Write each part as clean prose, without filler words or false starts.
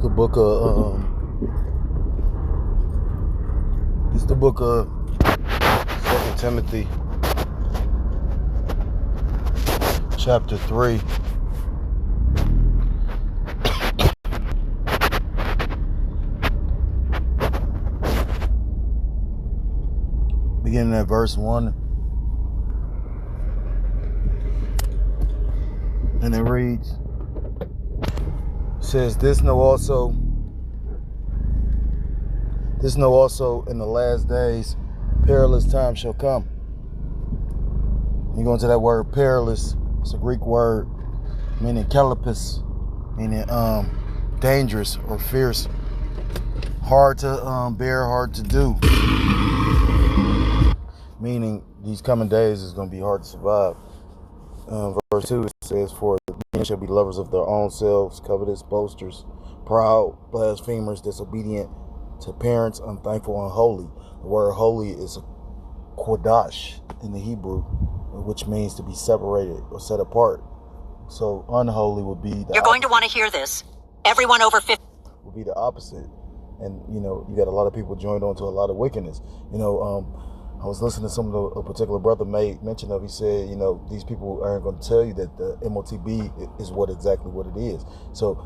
the book of it's the book of 2 Timothy chapter 3. Beginning at verse 1. And it reads, says, This know also in the last days perilous times shall come. You go into that word perilous. It's a Greek word meaning kalipis, meaning dangerous or fierce, hard to bear, hard to do. Meaning these coming days is going to be hard to survive. Verse 2 it says, For men shall be lovers of their own selves, covetous, boasters, proud, blasphemers, disobedient to parents, unthankful, unholy. The word holy is kodash in the Hebrew, which means to be separated or set apart. So unholy would be the You're going to want to hear this. Everyone over 50 would be the opposite. And you got a lot of people joined on to a lot of wickedness. I was listening to something a particular brother made mention of. He said, these people aren't going to tell you that the MOTB is exactly what it is. So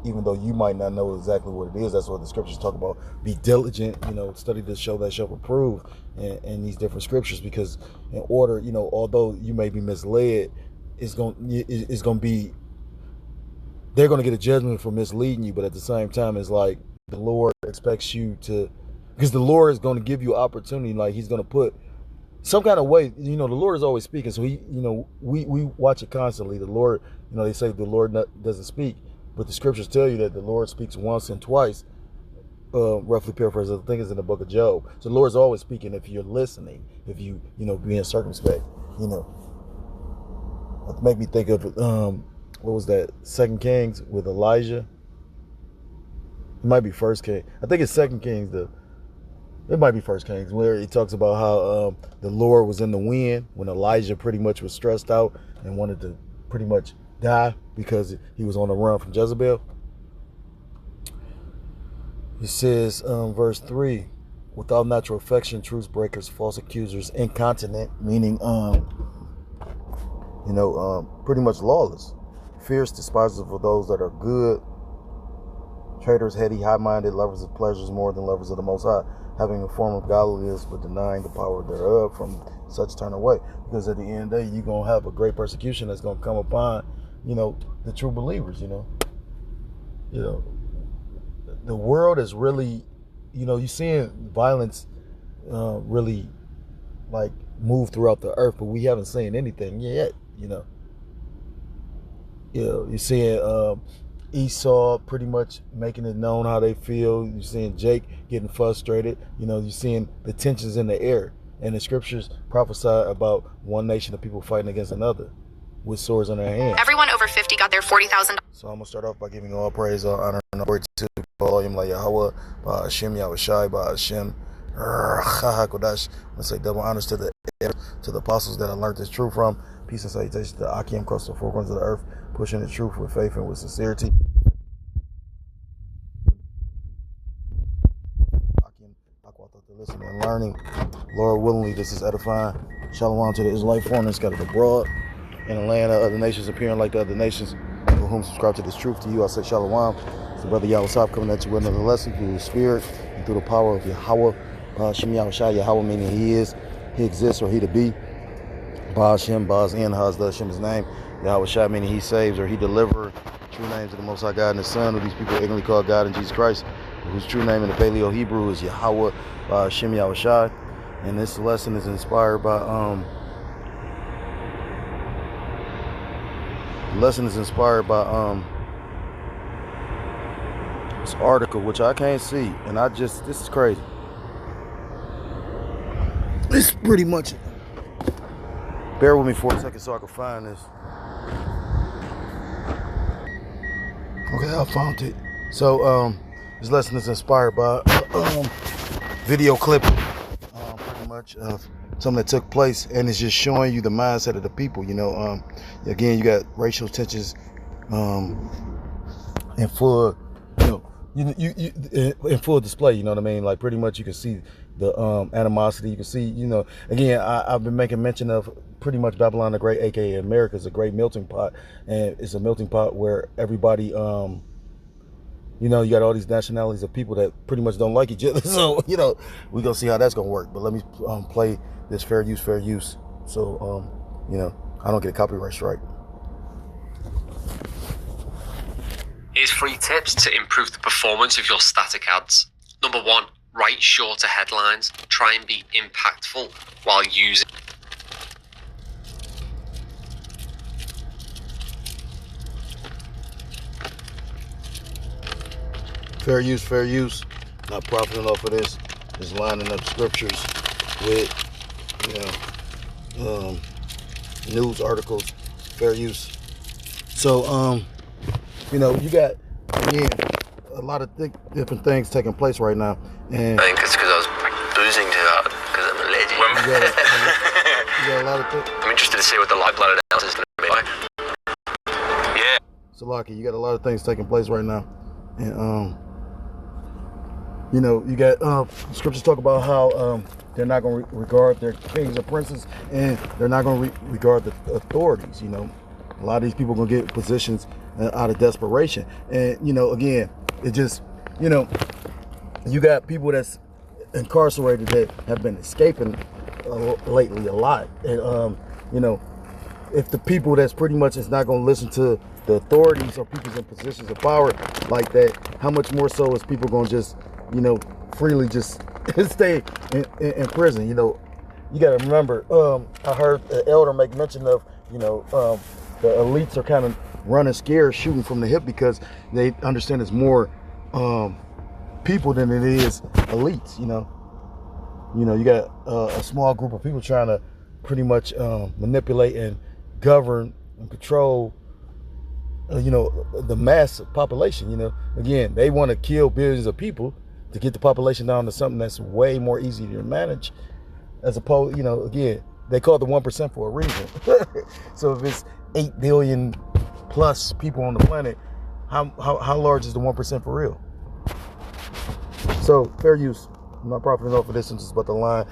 even though you might not know exactly what it is, that's what the scriptures talk about. Be diligent, study this, show that, shall approve, and these different scriptures, because in order, although you may be misled, it's going to be, they're going to get a judgment for misleading you. But at the same time, it's like the Lord expects you to, because the Lord is going to give you opportunity, like he's going to put some kind of way, the Lord is always speaking. So we watch it constantly. The Lord, they say the Lord doesn't speak, but the scriptures tell you that the Lord speaks once and twice, roughly paraphrased. I think it's in the book of Job. So the Lord's always speaking if you're listening, if you, being circumspect, It make me think of, what was that? 2 Kings with Elijah. It might be 1 Kings. I think it's 2 Kings, it might be 1 Kings, where he talks about how the Lord was in the wind when Elijah pretty much was stressed out and wanted to pretty much die because he was on the run from Jezebel. He says, verse 3, without natural affection, truce breakers, false accusers, incontinent, meaning, pretty much lawless, fierce, despisers of those that are good, traitors, heady, high-minded, lovers of pleasures more than lovers of the Most High, having a form of godliness but denying the power thereof, from such turn away. Because at the end of the day, you're going to have a great persecution that's going to come upon, the true believers, the world is really, you're seeing violence really like move throughout the earth, but we haven't seen anything yet, you're seeing Esau pretty much making it known how they feel. You're seeing Jake getting frustrated. You're seeing the tensions in the air. And the scriptures prophesy about one nation of people fighting against another with swords in their hands. Everyone over 50 got their $40,000. So I'm going to start off by giving all praise, all honor, and glory to volume like Yahweh, by Hashem, Yahushai, by Hashem, Kodash. I'm going to say double honors to the apostles that I learned this truth from. Peace and salutation to Akim across the four corners of the earth, pushing the truth with faith and with sincerity. Akim, listening and learning. Lord willingly, this is edifying. Shalom to the Israelite foreigners scattered abroad in the land of other nations, appearing like the other nations, for whom subscribe to this truth. To you, I say Shalom. It's the brother Yahushua coming at you with another lesson through the Spirit and through the power of Yahweh. Hashem Yahushua, Yahweh meaning He is, He exists, or He to be. Ba Hashem, Ba's in, Hazda Hashem His name. Yahushua meaning He saves or He delivers. True names of the Most High God and His Son, who these people ignorantly call God and Jesus Christ, whose true name in the Paleo Hebrew is Yahweh, Ba Hashem Yahushua. And this lesson is inspired by this article, which I can't see, and this is crazy. It's pretty much, bear with me for a second so I can find this. Okay, I found it. So this lesson is inspired by video clip, pretty much of something that took place, and it's just showing you the mindset of the people. Again, you got racial tensions in full in full display. You know what I mean? Like pretty much, you can see the animosity. You can see, again, I've been making mention of pretty much Babylon the Great, aka America, is a great melting pot, and it's a melting pot where everybody, you got all these nationalities of people that pretty much don't like each other. So we're gonna see how that's gonna work. But let me play this fair use. So I don't get a copyright strike. Here's 3 tips to improve the performance of your static ads. Number 1, write shorter headlines. Try and be impactful while using. Fair use. Not profiting off of this. Just lining up scriptures with, news articles. Fair use. So, you got, again, a lot of different things taking place right now. And I think it's because I was boozing too hard, because I'm a legend. you got a lot of things. I'm interested to see what the light-blooded else is going to be like. Yeah. Salaki, you got a lot of things taking place right now. And, you got scriptures talk about how they're not going to regard their kings or princes, and they're not going to regard the authorities. A lot of these people are going to get positions out of desperation. And, again, it just, you got people that's incarcerated that have been escaping lately a lot. And, if the people that's pretty much is not going to listen to the authorities or people in positions of power like that, how much more so is people going to just, freely just stay in prison? You got to remember, I heard the elder make mention of, the elites are kind of running scared, shooting from the hip, because they understand it's more people than it is elites. You got a small group of people trying to pretty much manipulate and govern and control the mass population. Again, they want to kill billions of people to get the population down to something that's way more easy to manage, as opposed, again, they call it the 1% for a reason. So if it's 8 billion plus people on the planet, how large is the 1% for real? So fair use. I'm not profiting off of this, and just about to line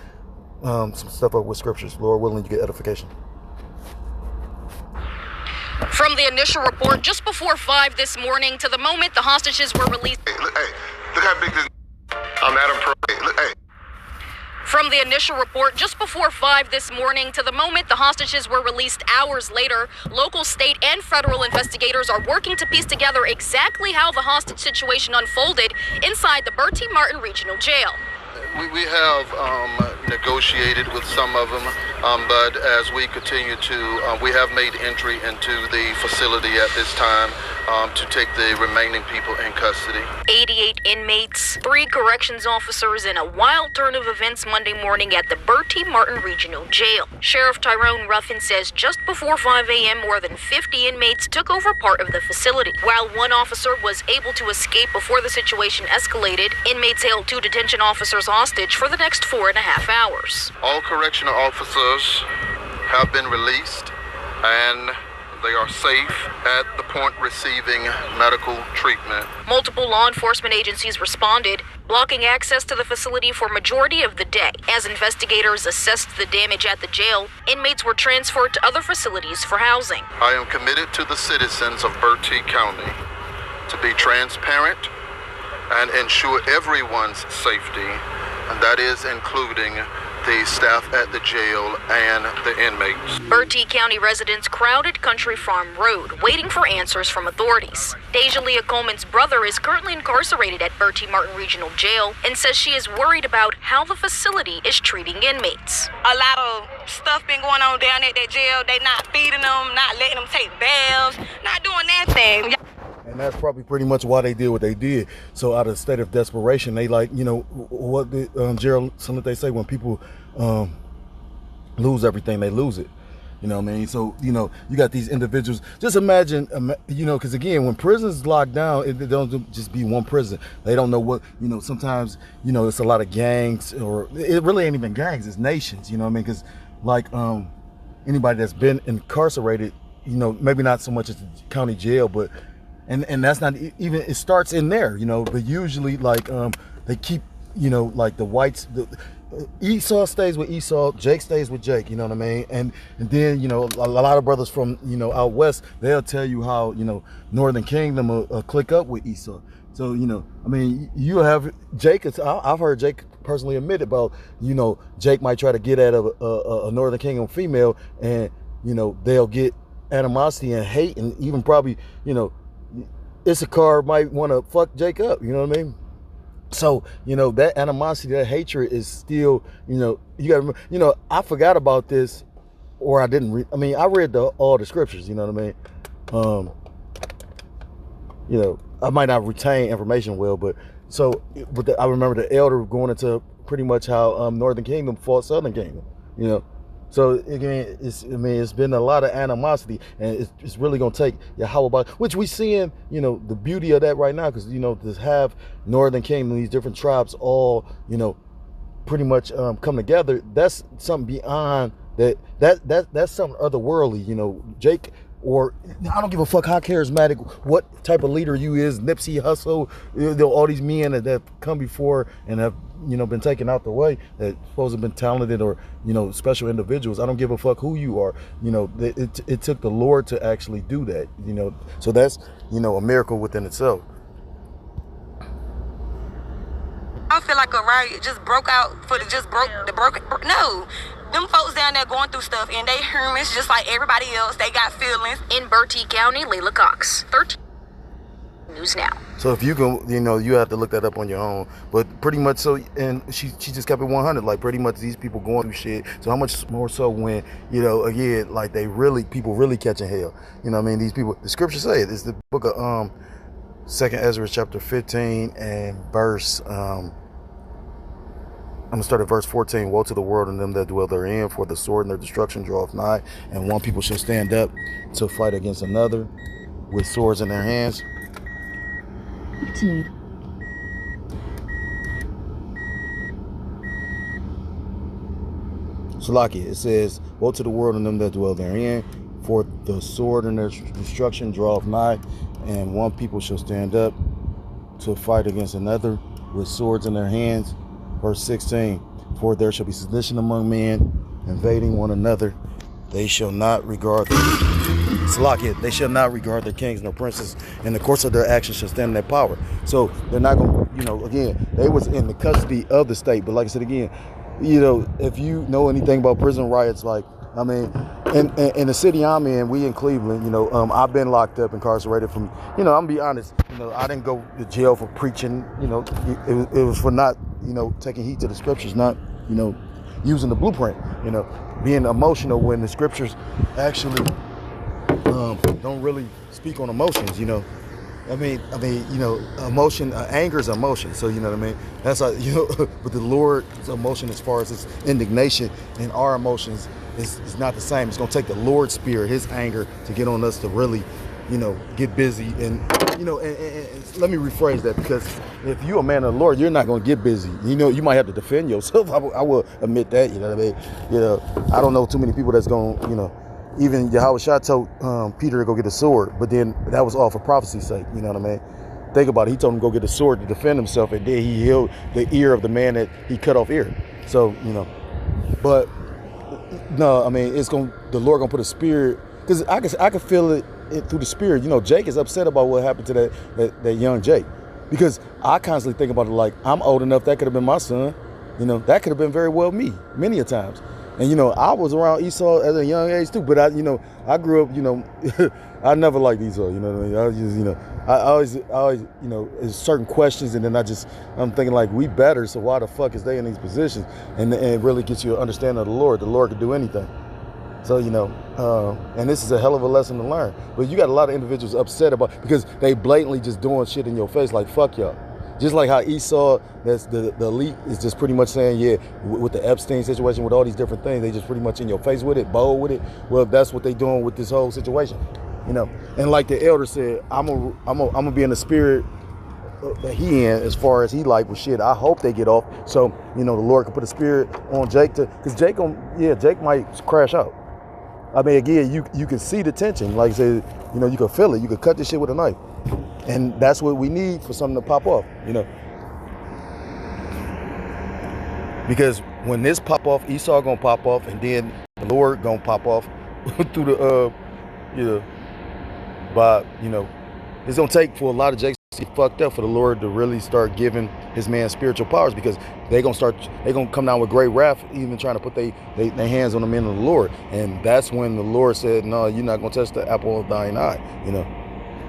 some stuff up with scriptures. Lord willing, you get edification. From the initial report just before 5 this morning to the moment the hostages were released. Hey, look how big this. I'm Adam Pro. Hey. From the initial report just before 5 this morning to the moment the hostages were released hours later, local, state, and federal investigators are working to piece together exactly how the hostage situation unfolded inside the Bertie Martin Regional Jail. We have negotiated with some of them, but as we continue to, we have made entry into the facility at this time to take the remaining people in custody. 88 inmates, 3 corrections officers, and a wild turn of events Monday morning at the Bertie Martin Regional Jail. Sheriff Tyrone Ruffin says just before 5 a.m., more than 50 inmates took over part of the facility. While one officer was able to escape before the situation escalated, inmates held 2 detention officers hostage for the next 4.5 hours. All correctional officers have been released, and they are safe at the point receiving medical treatment. Multiple law enforcement agencies responded, blocking access to the facility for majority of the day. As investigators assessed the damage at the jail, inmates were transferred to other facilities for housing. I am committed to the citizens of Bertie County to be transparent and ensure everyone's safety, and that is including the staff at the jail and the inmates. Bertie County residents crowded Country Farm Road, waiting for answers from authorities. Deja Leah Coleman's brother is currently incarcerated at Bertie Martin Regional Jail and says she is worried about how the facility is treating inmates. A lot of stuff been going on down at that jail. They not feeding them, not letting them take baths, not doing that thing. And that's probably pretty much why they did what they did. So out of a state of desperation, they what did Gerald Salente say? When people lose everything, they lose it. You know what I mean? So, you got these individuals. Just imagine, because again, when prisons lock down, it don't just be one prison. They don't know what, sometimes, it's a lot of gangs, or it really ain't even gangs, it's nations, you know what I mean? Because like anybody that's been incarcerated, maybe not so much as the county jail, but and that's not even, it starts in there, you know, but usually like they keep, you know, like the whites, Esau stays with Esau, Jake stays with Jake, you know what I mean? And then, you know, a lot of brothers from, you know, out west, they'll tell you how, you know, Northern Kingdom will click up with Esau. So, you know, I mean, you have Jake, I've heard Jake personally admit about, you know, Jake might try to get at a Northern Kingdom female, and, you know, they'll get animosity and hate, and even probably, you know, Issachar might want to fuck Jake up, you know what I mean? So, you know, that animosity, that hatred is still, you know, you gotta remember, you know, I forgot about this, or I didn't read, I mean, I read all the scriptures, you know what I mean? You know, I might not retain information well, but so, I remember the elder going into pretty much how Northern Kingdom fought Southern Kingdom, you know? So again, it's been a lot of animosity, and it's really gonna take Yahweh, which we seeing, you know, the beauty of that right now, because, you know, to have Northern Kingdom, these different tribes all, you know, pretty much come together. That's something beyond that. That's something otherworldly, you know. Jake, or I don't give a fuck how charismatic, what type of leader you is, Nipsey Hussle, you know, all these men that have come before and have, you know, been taken out the way, that supposed to have been talented or, you know, special individuals. I don't give a fuck who you are. You know, it took the Lord to actually do that, you know. So that's, you know, a miracle within itself. I feel like a riot just broke out for no. Them folks down there going through stuff, and they humans just like everybody else. They got feelings. In Bertie County, Layla Cox, 13 News Now. So if you go, you know, you have to look that up on your own. But pretty much so, and she just kept it 100. Like, pretty much these people going through shit. So how much more so when, you know, again, like people really catching hell. You know what I mean? These people, the scripture say it. It's the book of 2nd Ezra chapter 15 and verse I'm going to start at verse 14. Woe to the world and them that dwell therein, for the sword and their destruction draweth nigh, and one people shall stand up to fight against another with swords in their hands. 15. Salaki, it says, woe to the world and them that dwell therein, for the sword and their destruction draweth nigh, and one people shall stand up to fight against another with swords in their hands. Verse 16, for there shall be sedition among men, invading one another. They shall not regard they shall not regard their kings nor princes. In the course of their actions shall stand in their power. So they're not going to, you know, again, they was in the custody of the state. But like I said again, you know, if you know anything about prison riots, like, I mean, in the city I'm in, we in Cleveland, you know, I've been locked up, incarcerated from, you know, I'm gonna be honest, you know, I didn't go to jail for preaching, you know, it was for not, you know, taking heed to the scriptures, not, you know, using the blueprint, you know, being emotional when the scriptures actually don't really speak on emotions, you know. I mean, you know, emotion, anger is emotion. So, you know what I mean? That's how, you know, but the Lord's emotion as far as his indignation and our emotions is not the same. It's going to take the Lord's spirit, his anger, to get on us to really, you know, get busy. And, you know, and let me rephrase that, because if you're a man of the Lord, you're not going to get busy. You know, you might have to defend yourself. I will admit that, you know what I mean? You know, I don't know too many people that's going to, you know, even Yahweh Shah told Peter to go get a sword, but then that was all for prophecy's sake, you know what I mean? Think about it. He told him to go get a sword to defend himself, and then he healed the ear of the man that he cut off ear. So, you know, but no, I mean, the Lord gonna put a spirit, because I can feel it through the spirit. You know, Jake is upset about what happened to that young Jake, because I constantly think about it like, I'm old enough, that could have been my son. You know, that could have been very well me, many a times. And, you know, I was around Esau at a young age too, but I grew up, you know, I never liked Esau, you know what I mean? I was just, you know, I always, you know, there's certain questions, and then I'm thinking like, we better, so why the fuck is they in these positions? And it really gets you an understanding of the Lord. The Lord can do anything. So, you know, and this is a hell of a lesson to learn. But you got a lot of individuals upset because they blatantly just doing shit in your face like, fuck y'all. Just like how Esau, that's the elite, is just pretty much saying, yeah, with the Epstein situation, with all these different things, they just pretty much in your face with it, bold with it. Well, that's what they doing with this whole situation, you know. And like the elder said, I'm gonna be in the spirit that he in, as far as he like with shit. I hope they get off, so, you know, the Lord can put a spirit on Jake because Jake might crash out. I mean, again, you can see the tension. Like I said, you know, you can feel it. You can cut this shit with a knife. And that's what we need for something to pop off, because when this pop off, Esau gonna pop off, and then the Lord gonna pop off through the it's gonna take for a lot of Jakes to get fucked up for the Lord to really start giving his man spiritual powers, because they gonna come down with great wrath, even trying to put their hands on the men of the Lord. And that's when the Lord said, no, you're not gonna touch the apple of thine eye.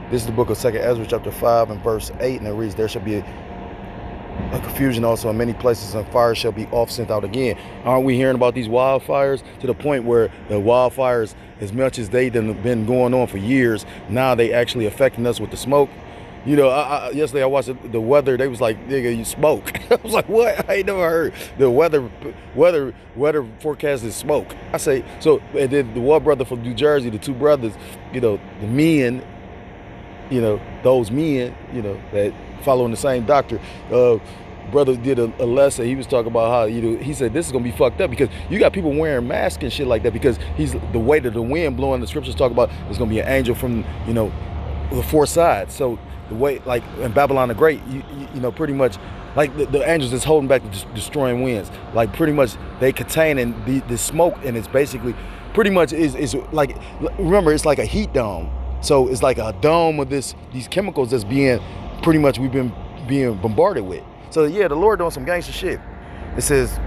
This is the book of 2 Ezra chapter 5 and verse 8, and it reads, there shall be a confusion also in many places, and fire shall be oft sent out again. Aren't we hearing about these wildfires, to the point where the wildfires, as much as they've been going on for years, now they actually affecting us with the smoke? Yesterday I watched the weather. They was like, nigga, you smoke. I was like, what? I ain't never heard the weather forecast is smoke. I say, so, and then the one brother from New Jersey, the two brothers, the men, those men, that following the same doctor, brother did a lesson. He was talking about how, he said this is gonna be fucked up, because you got people wearing masks and shit like that, because the weight of the wind blowing. The scriptures talk about there's gonna be an angel from the four sides. So the way, like in Babylon the Great, pretty much like the angels is holding back the destroying winds. Like pretty much they containing the smoke, and it's basically pretty much is like, remember, it's like a heat dome. So it's like a dome of these chemicals that's being pretty much we've been being bombarded with. So yeah, the Lord doing some gangster shit. It says,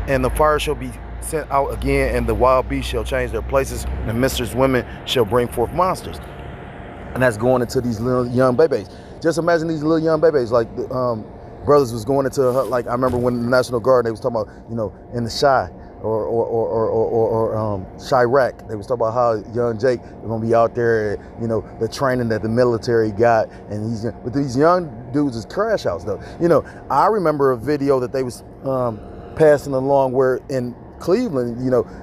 and the fire shall be sent out again, and the wild beasts shall change their places, and the mistress women shall bring forth monsters. And that's going into these little young babies. Just imagine these little young babies, like brothers was going into like, I remember when the National Guard, they was talking about, in the Shy or Chirac, they was talking about how young Jake is gonna be out there, the training that the military got, and but these young dudes is crash outs though. I remember a video that they was passing along where in Cleveland,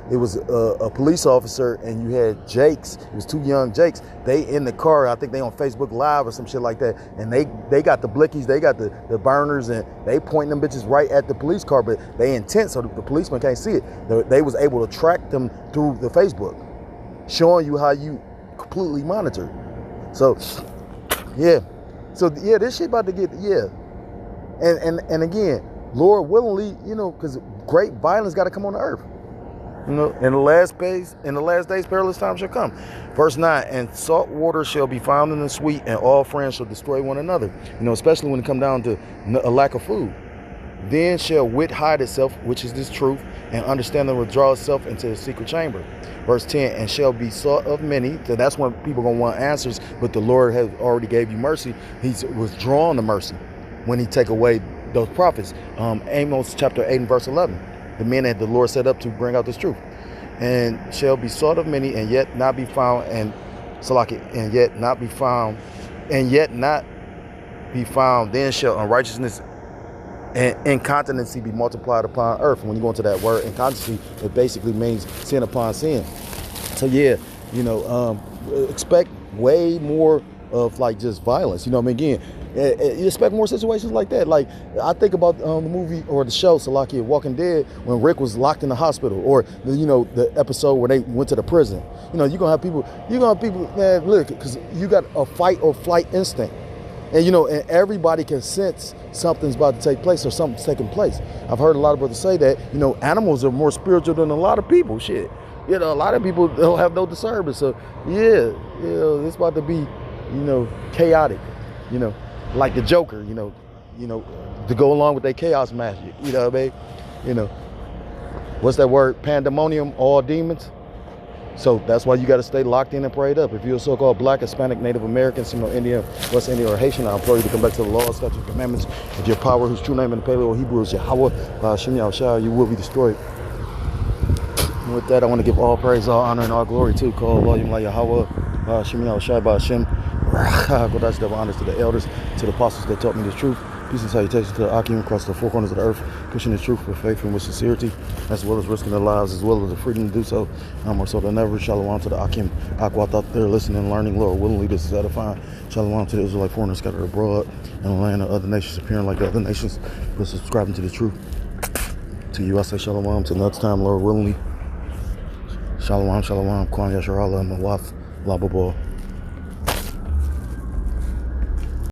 it was a police officer, and you had Jakes. It was two young Jakes. They in the car. I think they on Facebook Live or some shit like that. And they got the blickies, they got the burners, and they pointing them bitches right at the police car, but they intense, so the policeman can't see it. They was able to track them through the Facebook, showing you how you completely monitor. So yeah, this shit about to get and again, Lord willingly, because great violence got to come on the earth. In the last days, perilous times shall come. Verse 9, and salt water shall be found in the sweet, and all friends shall destroy one another. Especially when it come down to a lack of food. Then shall wit hide itself, which is this truth, and understanding withdraw itself into the secret chamber. Verse 10, and shall be sought of many. So that's when people going to want answers, but the Lord has already gave you mercy. He's withdrawn the mercy when he take away those prophets. Amos chapter 8 and verse 11. The men that the Lord set up to bring out this truth. And shall be sought of many, and yet not be found, and yet not be found. Then shall unrighteousness and incontinency be multiplied upon earth. When you go into that word incontinency, it basically means sin upon sin. So yeah, expect way more of like just violence. Again, you expect more situations like that. Like I think about the movie or the show Salakia Walking Dead, when Rick was locked in the hospital, or the episode where they went to the prison. You're gonna have people, man, look, because you got a fight or flight instinct, and and everybody can sense something's about to take place or something's taking place. I've heard a lot of brothers say that animals are more spiritual than a lot of people. Shit, a lot of people don't have no discernment. So yeah, it's about to be chaotic. Like the Joker, to go along with their chaos magic, what I mean? What's that word? Pandemonium, all demons. So that's why you got to stay locked in and prayed up. If you're a so-called Black, Hispanic, Native American, Indian, West Indian, or Haitian, I implore you to come back to the law, statutes, and commandments of your power, whose true name in the Paleo Hebrew is Yahweh, Hashem Yahushua, you will be destroyed. And with that, I want to give all praise, all honor, and all glory to Call Allah Yahweh, Hashem Yahushua, Hashem. Kodash, double honors to the elders, to the apostles that taught me the truth. Peace and salutations to the Akim across the four corners of the earth, pushing the truth with faith and with sincerity, as well as risking their lives, as well as the freedom to do so. More so than ever. Shalom to the Akim Akwat out there listening and learning. Lord willingly, this is edifying. Shalom to the Israelite foreigners scattered abroad in the land of other nations, appearing like the other nations, but subscribing to the truth. To you, I say shalom. Till next time, Lord willingly. Shalom, shalom. Kwan Yasharallah, Mawaf, Lababah.